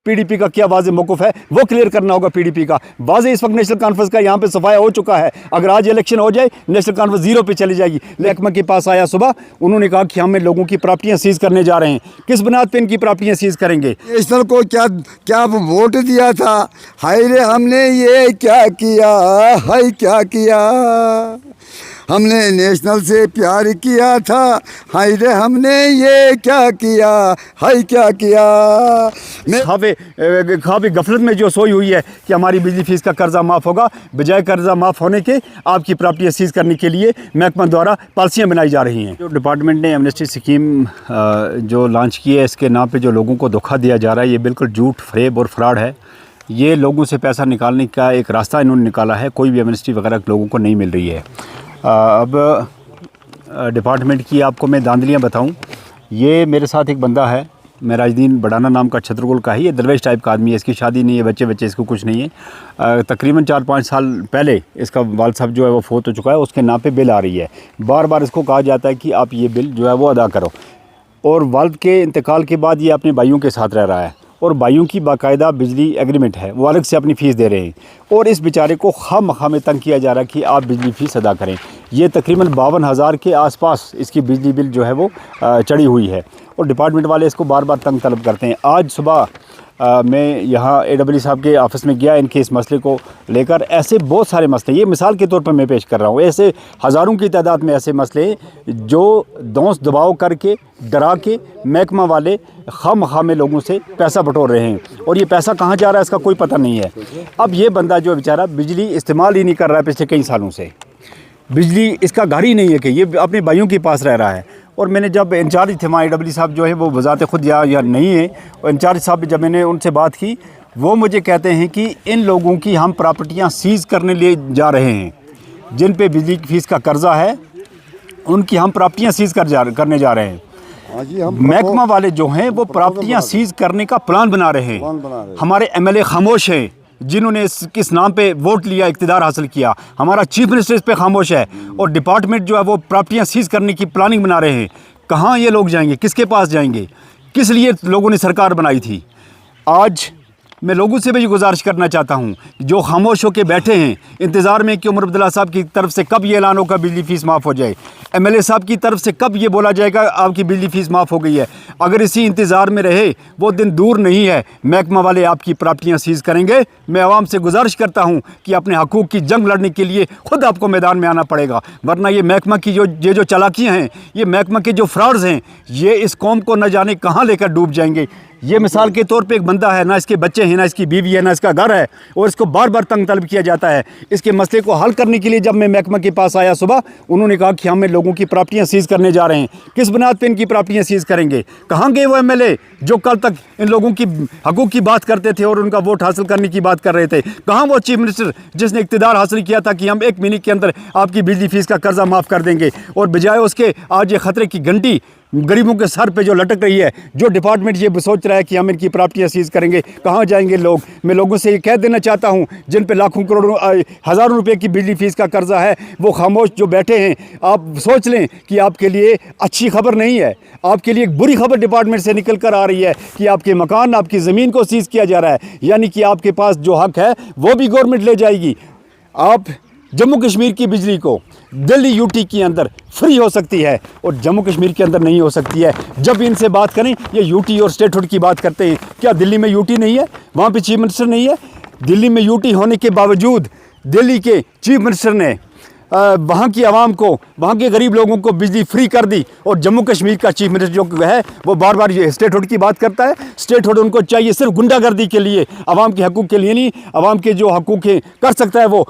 PDP का क्या वाज़े मौक़िफ़ है वो क्लियर करना होगा। पीडीपी का वाज़े इस वक्त नेशनल कॉन्फ्रेंस का यहाँ पे सफाया हो चुका है। अगर आज इलेक्शन हो जाए नेशनल कॉन्फ्रेंस जीरो पे चली जाएगी। महकमा के पास आया सुबह, उन्होंने कहा कि हमें लोगों की प्रॉपर्टियाँ सीज़ करने जा रहे हैं। किस बुनियाद पर इनकी प्रॉपर्टियाँ सीज़ करेंगे? नेशनल को क्या क्या वोट दिया था, हाय रे हमने ये क्या किया, हाय क्या किया, हमने नेशनल से प्यार किया था, हाय रे हमने ये क्या किया, हाय क्या किया। ख्वाब गफलत में जो सोई हुई है कि हमारी बिजली फीस का कर्जा माफ़ होगा, बजाय कर्जा माफ़ होने के आपकी प्रॉपर्टी सीज़ करने के लिए महकमा द्वारा पॉलिसियाँ बनाई जा रही हैं। जो डिपार्टमेंट ने एमनेस्टी स्कीम जो लॉन्च की है, इसके नाम पे जो लोगों को धोखा दिया जा रहा है, ये बिल्कुल झूठ, फरेब और फ्रॉड है। ये लोगों से पैसा निकालने का एक रास्ता इन्होंने निकाला है। कोई भी एमनेस्टी वगैरह लोगों को नहीं मिल रही है। अब डिपार्टमेंट की आपको मैं धांधलियाँ बताऊं। ये मेरे साथ एक बंदा है, मेराजुद्दीन बड़ाना नाम का, छतरपुर का ही। ये दरवेश टाइप का आदमी है। इसकी शादी नहीं है, बच्चे इसको कुछ नहीं है। तकरीबन 4-5 साल पहले इसका वालिद साहब जो है वो फोत हो चुका है। उसके नाम पे बिल आ रही है। बार बार इसको कहा जाता है कि आप ये बिल जो है वो अदा करो। और वालिद के इंतकाल के बाद ये अपने भाइयों के साथ रह रहा है और भाइयों की बाकायदा बिजली एग्रीमेंट है, वो अलग से अपनी फ़ीस दे रहे हैं। और इस बेचारे को खामखा में तंग किया जा रहा है कि आप बिजली फ़ीस अदा करें। ये तकरीबन 52,000 के आसपास इसकी बिजली बिल जो है वो चढ़ी हुई है और डिपार्टमेंट वाले इसको बार बार तंग तलब करते हैं। आज सुबह मैं यहाँ AWE साहब के ऑफ़िस में गया इनके इस मसले को लेकर। ऐसे बहुत सारे मसले, ये मिसाल के तौर पर मैं पेश कर रहा हूँ, ऐसे हज़ारों की तादाद में ऐसे मसले जो दौंस दबाव करके, डरा के महकमा वाले खामखा में लोगों से पैसा बटोर रहे हैं और ये पैसा कहाँ जा रहा है इसका कोई पता नहीं है। अब ये बंदा जो बेचारा बिजली इस्तेमाल ही नहीं कर रहा है पिछले कई सालों से, बिजली इसका घर ही नहीं है कि ये अपने भाइयों के पास रह रहा है। और मैंने जब इंचार्ज थे वहाँ AWE साहब जो है वो बज़ाते ख़ुद या नहीं है, और इंचार्ज साहब जब मैंने उनसे बात की, वो मुझे कहते हैं कि इन लोगों की हम प्रॉपर्टियाँ सीज़ करने लिए जा रहे हैं, जिन पे बिजली की फ़ीस का कर्जा है उनकी हम प्रॉपर्टियाँ सीज़ करने जा रहे हैं। महकमा वाले जो हैं वो प्रॉपर्टियाँ सीज़ करने का प्लान बना रहे हैं। हमारे MLA खामोश हैं जिन्होंने किस नाम पे वोट लिया, इक़्तिदार हासिल किया। हमारा चीफ मिनिस्टर इस पे खामोश है और डिपार्टमेंट जो है वो प्रॉपर्टियाँ सीज़ करने की प्लानिंग बना रहे हैं। कहाँ ये लोग जाएंगे, किसके पास जाएंगे, किस लिए लोगों ने सरकार बनाई थी? आज मैं लोगों से भी गुजारिश करना चाहता हूँ जो खामोश होकर बैठे हैं इंतज़ार में कि उमर अब्दुल्ला साहब की तरफ से कब ये ऐलान होगा बिजली फ़ीस माफ़ हो जाए, MLA साहब की तरफ से कब ये बोला जाएगा आपकी बिजली फ़ीस माफ़ हो गई है। अगर इसी इंतज़ार में रहे, वो दिन दूर नहीं है महकमा वाले आपकी प्रॉपर्टियाँ सीज़ करेंगे। मैं आवाम से गुजारिश करता हूँ कि अपने हकूक़ की जंग लड़ने के लिए ख़ुद आपको मैदान में आना पड़ेगा, वरना ये महकमा की जो चालाकियाँ हैं, ये महकमा के जो फ्रॉड्स हैं, ये इस कौम को न जाने कहाँ लेकर डूब जाएंगे। ये मिसाल के तौर पे एक बंदा है, ना इसके बच्चे हैं, ना इसकी बीवी है, ना इसका घर है, और इसको बार बार तंग तलब किया जाता है। इसके मसले को हल करने के लिए जब मैं महकमा के पास आया सुबह, उन्होंने कहा कि हमें लोगों की प्रॉपर्टियाँ सीज़ करने जा रहे हैं। किस बुनियाद पे इनकी प्रॉपर्टियाँ सीज़ करेंगे? कहाँ गए वो MLA जो कल तक इन लोगों की हकूक़ की बात करते थे और उनका वोट हासिल करने की बात कर रहे थे? कहाँ वो चीफ मिनिस्टर जिसने इक़्तिदार हासिल किया था कि हम 1 महीने के अंदर आपकी बिजली फ़ीस का कर्जा माफ़ कर देंगे, और बजाय उसके आज ये ख़तरे की घंटी गरीबों के सर पे जो लटक रही है, जो डिपार्टमेंट ये सोच रहा है कि हम इनकी प्रॉपर्टियाँ सीज़ करेंगे, कहाँ जाएंगे लोग? मैं लोगों से ये कह देना चाहता हूँ जिन पे लाखों करोड़ों हज़ारों रुपए की बिजली फ़ीस का कर्जा है, वो खामोश जो बैठे हैं, आप सोच लें कि आपके लिए अच्छी खबर नहीं है, आपके लिए एक बुरी खबर डिपार्टमेंट से निकल कर आ रही है कि आपके मकान, आपकी ज़मीन को सीज़ किया जा रहा है, यानी कि आपके पास जो हक़ है वो भी गवर्नमेंट ले जाएगी। आप जम्मू कश्मीर की बिजली को दिल्ली UT के अंदर फ्री हो सकती है और जम्मू कश्मीर के अंदर नहीं हो सकती है। जब इनसे बात करें, ये UT और स्टेटहुड की बात करते हैं। क्या दिल्ली में UT नहीं है? वहाँ पे चीफ मिनिस्टर नहीं है? दिल्ली में UT होने के बावजूद दिल्ली के चीफ मिनिस्टर ने वहाँ की आवाम को, वहाँ के गरीब लोगों को बिजली फ्री कर दी, और जम्मू कश्मीर का चीफ मिनिस्टर जो है वो बार बार ये स्टेटहुड की बात करता है। स्टेटहुड उनको चाहिए सिर्फ गुंडागर्दी के लिए, आवाम के हकूक़ के लिए नहीं। आवाम के जो हकूक़ कर सकता है वो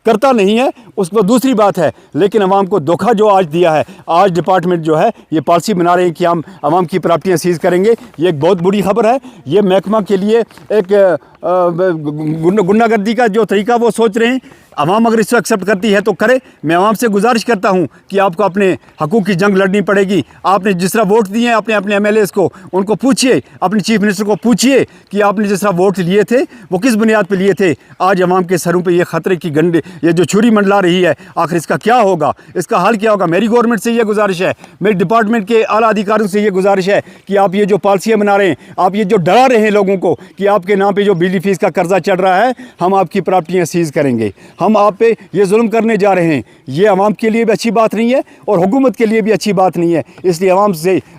करता नहीं है, उस पर दूसरी बात है। लेकिन आवाम को धोखा जो आज दिया है, आज डिपार्टमेंट जो है ये पॉलिसी बना रहे हैं कि हम आवाम की प्रॉपर्टियाँ सीज़ करेंगे। ये एक बहुत बुरी खबर है। ये महकमा के लिए एक गुंडागर्दी का जो तरीका वो सोच रहे हैं, अवाम अगर इसको एक्सेप्ट करती है तो करे। मैं अवाम से गुजारिश करता हूँ कि आपको अपने हकूक़ की जंग लड़नी पड़ेगी। आपने जिस तरह वोट दिए हैं अपने अपने MLAs को, उनको पूछिए, अपने चीफ मिनिस्टर को पूछिए कि आपने जिस तरह वोट लिए थे वो किस बुनियाद पर लिए थे। आज अवाम के सरों पर ये ख़तरे की गंडे, ये जो छुरी मंडला रही है, आखिर इसका क्या होगा, इसका हल क्या होगा। मेरी गवर्नमेंट से ये गुजारिश है, मेरे डिपार्टमेंट के आला अधिकारियों से ये गुजारिश है कि आप ये जो पॉलिसियाँ बना रहे हैं, आप ये जो डरा रहे हैं लोगों को कि आपके नाम पे जो बिजली फीस का कर्जा चढ़ रहा है, हम आपकी प्रॉपर्टियाँ सीज़ करेंगे, हम आप पे ये जुल्म करने जा रहे हैं, ये अवाम के लिए भी अच्छी बात नहीं है और हुकूमत के लिए भी अच्छी बात नहीं है। इसलिए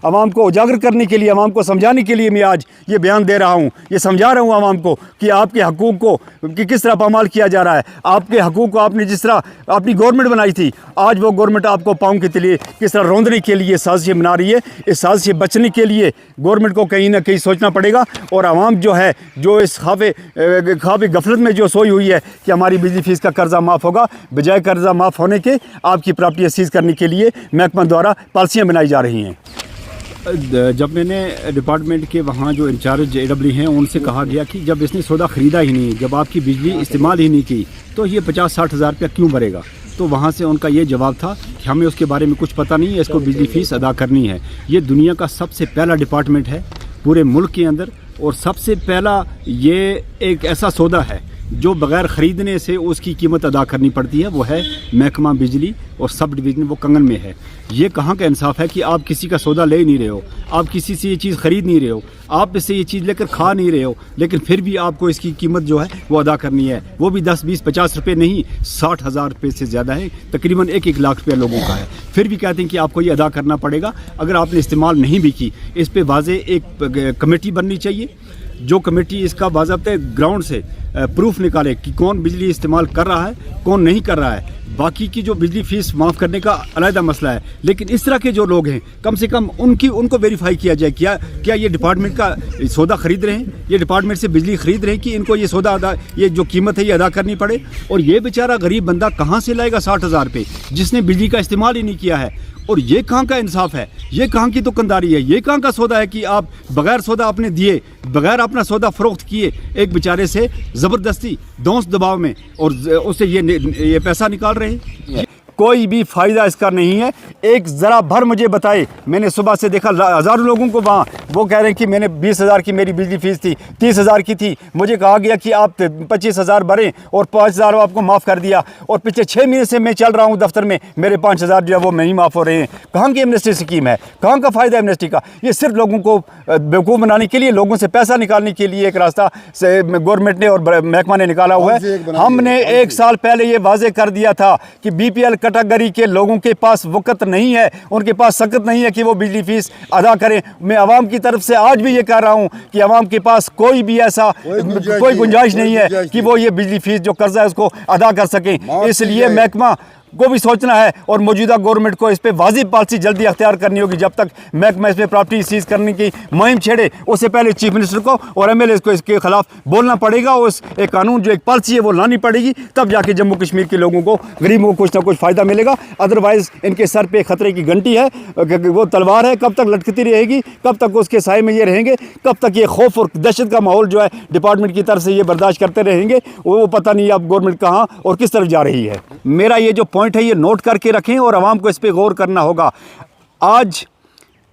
अवाम को उजागर करने के लिए, अवाम को समझाने के लिए मैं आज ये बयान दे रहा हूँ, ये समझा रहा हूँ अवाम को कि आपके हकूक़ को कि किस तरह पामाल किया जा रहा है। आपके हकूक़ को आपने जिस तरह अपनी गवर्नमेंट बनाई थी, आज वो गवर्नमेंट आपको पाँव के तले किस तरह रौंदने के लिए साजिशें बना रही है। इस साजिश से बचने के लिए गवर्नमेंट को कहीं ना कहीं सोचना पड़ेगा। और आवाम जो है, जो इस ख्वाब गफलत में जो सोई हुई है कि हमारी बिजली फीस का कर्जा माफ़ होगा, बजाय कर्जा माफ़ होने के आपकी प्रॉपर्टी सीज़ करने के लिए महकमा द्वारा पॉलिसियाँ बनाई जा रही हैं। जब मैंने डिपार्टमेंट के वहाँ जो इंचार्ज AW हैं उनसे कहा गया कि जब इसने सौदा ख़रीदा ही नहीं, जब आपकी बिजली इस्तेमाल ही नहीं की, तो ये 50-60 हज़ार रुपया क्यों भरेगा। तो वहाँ से उनका ये जवाब था कि हमें उसके बारे में कुछ पता नहीं है, इसको बिजली फ़ीस अदा करनी है। ये दुनिया का सबसे पहला डिपार्टमेंट है पूरे मुल्क के अंदर, और सबसे पहला ये एक ऐसा सौदा है जो बग़ैर ख़रीदने से उसकी कीमत अदा करनी पड़ती है, वो है महकमा बिजली और सब डिवीज़न वो कंगन में है। ये कहाँ का इंसाफ है कि आप किसी का सौदा ले नहीं रहे हो, आप किसी से ये चीज़ ख़रीद नहीं रहे हो, आप इससे ये चीज़ लेकर खा नहीं रहे हो, लेकिन फिर भी आपको इसकी कीमत जो है वो अदा करनी है। वो भी 10, 20, 50 रुपये नहीं, 60 हज़ार रुपये से ज़्यादा है, तकरीबन 1-1 लाख रुपया लोगों का है। फिर भी कहते हैं कि आपको ये अदा करना पड़ेगा। अगर आपने इस्तेमाल नहीं भी की, इस पर वाज़े एक कमेटी बननी चाहिए, जो कमेटी इसका बाज़ाब्ता ग्राउंड से प्रूफ निकाले कि कौन बिजली इस्तेमाल कर रहा है, कौन नहीं कर रहा है। बाकी की जो बिजली फ़ीस माफ़ करने का अलग मसला है, लेकिन इस तरह के जो लोग हैं कम से कम उनको वेरीफाई किया जाए क्या ये डिपार्टमेंट का सौदा ख़रीद रहे हैं, ये डिपार्टमेंट से बिजली ख़रीद रहे हैं कि इनको ये सौदा अदा, ये जो कीमत है ये अदा करनी पड़े। और ये बेचारा गरीब बंदा कहाँ से लाएगा 60 हज़ार रुपये जिसने बिजली का इस्तेमाल ही नहीं किया है। और ये कहाँ का इंसाफ है, ये कहाँ की दुकानदारी है, ये कहाँ का सौदा है कि आप बगैर सौदा आपने दिए, बगैर अपना सौदा फ़रोख्त किए एक बेचारे से ज़बरदस्ती दौंस दबाव में और उससे ये पैसा निकाल रहे हैं। कोई भी फ़ायदा इसका नहीं है। एक ज़रा भर मुझे बताए, मैंने सुबह से देखा हज़ारों लोगों को वहाँ, वो कह रहे हैं कि मैंने 20 हज़ार की मेरी बिजली फ़ीस थी, 30 हज़ार की थी, मुझे कहा गया कि आप 25 हज़ार भरें और 5 हज़ार आपको माफ़ कर दिया। और पिछले 6 महीने से मैं चल रहा हूँ दफ्तर में, मेरे 5 हज़ार जो है वो नहीं माफ़ हो रहे हैं। कहाँ की एमनेस्टी स्कीम है, कहाँ का फ़ायदा एमनेस्टी का। ये सिर्फ लोगों को बेवकूफ़ बनाने के लिए, लोगों से पैसा निकालने के लिए एक रास्ता से गवर्नमेंट ने और महकमा ने निकाला हुआ है। हमने 1 साल पहले ये वाज़े कर दिया था कि BPL कैटेगरी के लोगों के पास वक़्त नहीं है, उनके पास सकत नहीं है कि वो बिजली फीस अदा करें। मैं आवाम की तरफ से आज भी ये कह रहा हूँ कि आवाम के पास कोई भी ऐसा कोई गुंजाइश नहीं है कि वो ये बिजली फीस जो कर्जा है उसको अदा कर सकें। इसलिए महकमा को भी सोचना है और मौजूदा गवर्नमेंट को इस पर वाजिब पॉलिसी जल्दी अख्तियार करनी होगी। जब तक महकमा इसमें प्रॉपर्टी सीज करने की मुहिम छेड़े, उससे पहले चीफ मिनिस्टर को और MLAs को इसके खिलाफ बोलना पड़ेगा। उस एक कानून जो एक पॉलिसी है वो लानी पड़ेगी, तब जाके जम्मू कश्मीर के लोगों को, गरीबों को कुछ ना कुछ फ़ायदा मिलेगा। अदरवाइज़ इनके सर पे खतरे की घंटी है, वो तलवार है, कब तक लटकती रहेगी, कब तक उसके साए में ये रहेंगे, कब तक ये खौफ और दहशत का माहौल जो है डिपार्टमेंट की तरफ से ये बर्दाश्त करते रहेंगे। वो पता नहीं अब गवर्नमेंट कहाँ और किस तरफ जा रही है। मेरा ये जो पॉइंट है ये नोट करके रखें और आवाम को इस पर गौर करना होगा। आज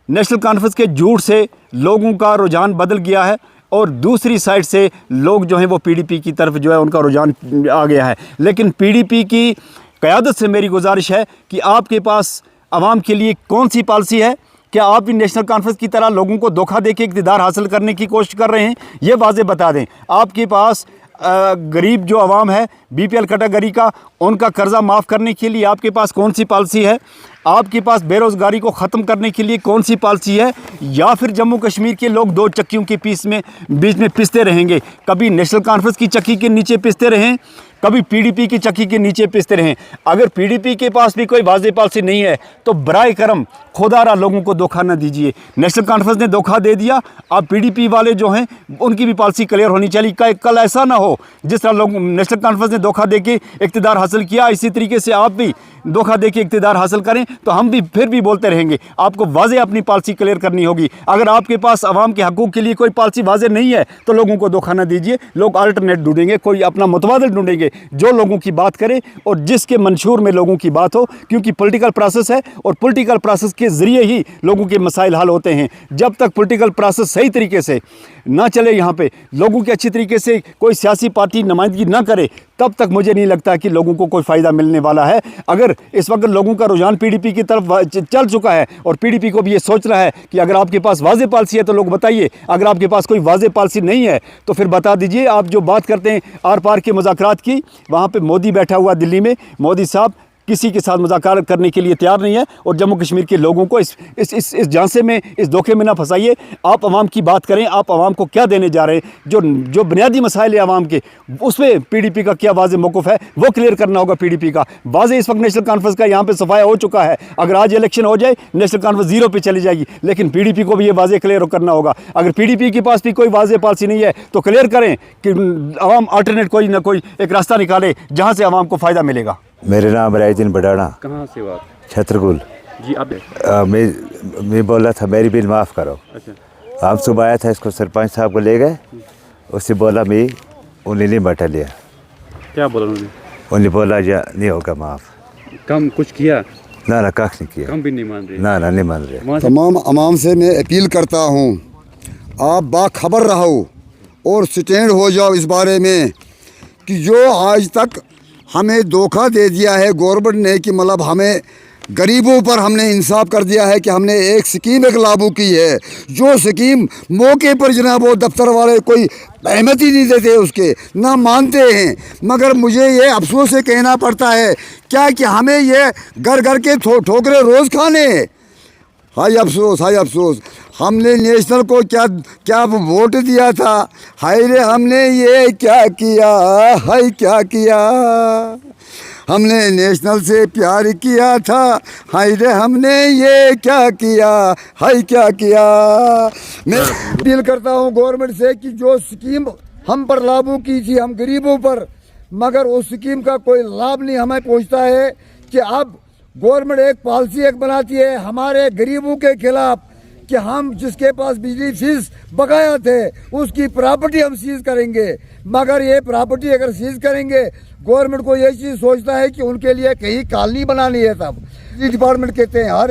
नेशनल कॉन्फ्रेंस के झूठ से लोगों का रुझान बदल गया है और दूसरी साइड से लोग जो हैं वो PDP की तरफ जो है उनका रुझान आ गया है। लेकिन PDP की क़यादत से मेरी गुजारिश है कि आपके पास आवाम के लिए कौन सी पॉलिसी है। क्या आप भी नेशनल कॉन्फ्रेंस की तरह लोगों को धोखा देके इक़्तिदार हासिल करने की कोशिश कर रहे हैं? ये वाज़े बता दें। आपके पास गरीब जो आवाम है BPL कैटेगरी का, उनका कर्जा माफ़ करने के लिए आपके पास कौन सी पॉलिसी है? आपके पास बेरोज़गारी को ख़त्म करने के लिए कौन सी पॉलिसी है? या फिर जम्मू कश्मीर के लोग 2 चक्कियों के बीच में पिसते रहेंगे, कभी नेशनल कॉन्फ्रेंस की चक्की के नीचे पिसते रहें, कभी PDP की चक्की के नीचे पिसते रहें। अगर PDP के पास भी कोई वाज़ेह पॉलिसी नहीं है तो बराए करम खुदारा लोगों को धोखा न दीजिए। नेशनल कॉन्फ्रेंस ने धोखा दे दिया, अब PDP वाले जो हैं उनकी भी पॉलिसी क्लियर होनी चाहिए। कल ऐसा ना हो जिस तरह लोग नेशनल कॉन्फ्रेंस ने धोखा देके इक़्तिदार हासिल किया, इसी तरीके से आप भी धोखा देके इक़्तिदार हासिल करें तो हम भी फिर भी बोलते रहेंगे। आपको वाज़े अपनी पॉलिसी क्लियर करनी होगी। अगर आपके पास आवाम के हकूक़ के लिए कोई पॉलिसी वाज़े नहीं है तो लोगों को धोखा ना दीजिए। लोग अल्टरनेट ढूंढेंगे, कोई अपना मुतबादिल ढूंढेंगे जो लोगों की बात करे और जिसके मंशूर में लोगों की बात हो, क्योंकि पॉलिटिकल प्रोसेस है और पॉलिटिकल प्रोसेस के ज़रिए ही लोगों के मसाइल हल होते हैं। जब तक पॉलिटिकल प्रोसेस सही तरीके से ना चले, यहाँ पे लोगों की अच्छी तरीके से कोई सियासी पार्टी नुमाइंदगी ना करे, तब तक मुझे नहीं लगता कि लोगों को कोई फ़ायदा मिलने वाला है। अगर इस वक्त लोगों का रुझान पीडीपी की तरफ चल चुका है और पीडीपी को भी ये सोच रहा है कि अगर आपके पास वाज़े पॉलिसी है तो लोग बताइए, अगर आपके पास कोई वाज़े पॉलिसी नहीं है तो फिर बता दीजिए। आप जो बात करते हैं आर पार के मुज़ाकरात की, वहाँ पे मोदी बैठा हुआ दिल्ली में, मोदी साहब किसी के साथ मुज़ाकरा करने के लिए तैयार नहीं है और जम्मू कश्मीर के लोगों को इस झांसे में, इस धोखे में ना फंसाइए। आप आवाम की बात करें, आप आवाम को क्या देने जा रहे हैं। जो बुनियादी मसाइल है आवाम के, उसमें पीडीपी का क्या वाज़े मौक़िफ़ है वो क्लियर करना होगा। पीडीपी का वाज़े इस वक्त नेशनल कॉन्फ्रेंस का यहाँ पे सफाया हो चुका है। अगर आज इलेक्शन हो जाए नेशनल कॉन्फ्रेंस ज़ीरो पे चली जाएगी, लेकिन पीडीपी को भी ये वाज़े क्लियर करना होगा। अगर पीडीपी के पास भी कोई वाज़े पॉलिसी नहीं है तो क्लियर करें कि आवाम अल्टरनेट कोई ना कोई एक रास्ता निकाले जहाँ से आवाम को फ़ायदा मिलेगा। मेरे नाम रायदीन बडाना। कहाँ से हो आप? छतरपुर। जी आप मैं बोल रहा था मेरी बिल माफ़ करो। अच्छा। हम सुबह आया था, इसको सरपंच साहब को ले गए, उससे बोला मैं उन्हें नहीं बैठा लिया। क्या बोला उन्होंने? उन्हें बोला या नहीं होगा माफ़। कम कुछ किया? ना ना कख नहीं किया। कम भी नहीं मान रहे? ना ना नहीं मान रहे। वहाँ से तमाम अवाम से मैं अपील करता हूँ, आप बाखबर रहो और स्टैंड हो जाओ इस बारे में कि जो आज तक हमें धोखा दे दिया है गवर्नमेंट ने, कि मतलब हमें गरीबों पर हमने इंसाफ कर दिया है कि हमने एक स्कीम एक लागू की है, जो स्कीम मौके पर जनाब वो दफ्तर वाले कोई अहमियत ही नहीं देते, उसके ना मानते हैं। मगर मुझे ये अफसोस से कहना पड़ता है क्या कि हमें ये घर घर के ठोकरे रोज़ खाने। हाय अफसोस, हाय अफसोस, हमने नेशनल को क्या वोट दिया था, हाय रे हमने ये क्या किया, हाय क्या किया। हमने नेशनल से प्यार किया था, हाय रे हमने ये क्या किया, हाय क्या किया। मैं अपील करता हूँ गवर्नमेंट से कि जो स्कीम हम पर लागू की थी हम गरीबों पर, मगर उस स्कीम का कोई लाभ नहीं हमें पहुँचता है, कि अब गवर्नमेंट एक पॉलिसी एक बनाती है हमारे गरीबों के खिलाफ कि हम जिसके पास बिजली फीस बकाया थे उसकी प्रॉपर्टी हम सीज करेंगे। मगर ये प्रॉपर्टी अगर सीज करेंगे, गवर्नमेंट को ये चीज़ सोचता है कि उनके लिए कहीं कॉलोनी बनानी है। तब बिजली डिपार्टमेंट कहते हैं हर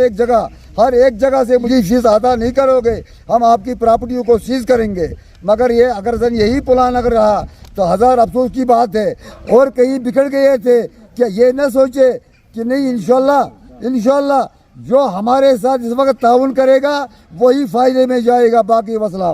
एक जगह से मुझे फीस अदा नहीं करोगे हम आपकी प्रॉपर्टियों को सीज करेंगे। मगर ये अगर यही प्लान अगर रहा तो हज़ार अफसोस की बात है। और कहीं बिखर गए थे, क्या ये न सोचे कि नहीं इंशाल्लाह जो हमारे साथ इस वक्त ताउन करेगा वही फ़ायदे में जाएगा। बाकी वसलाम।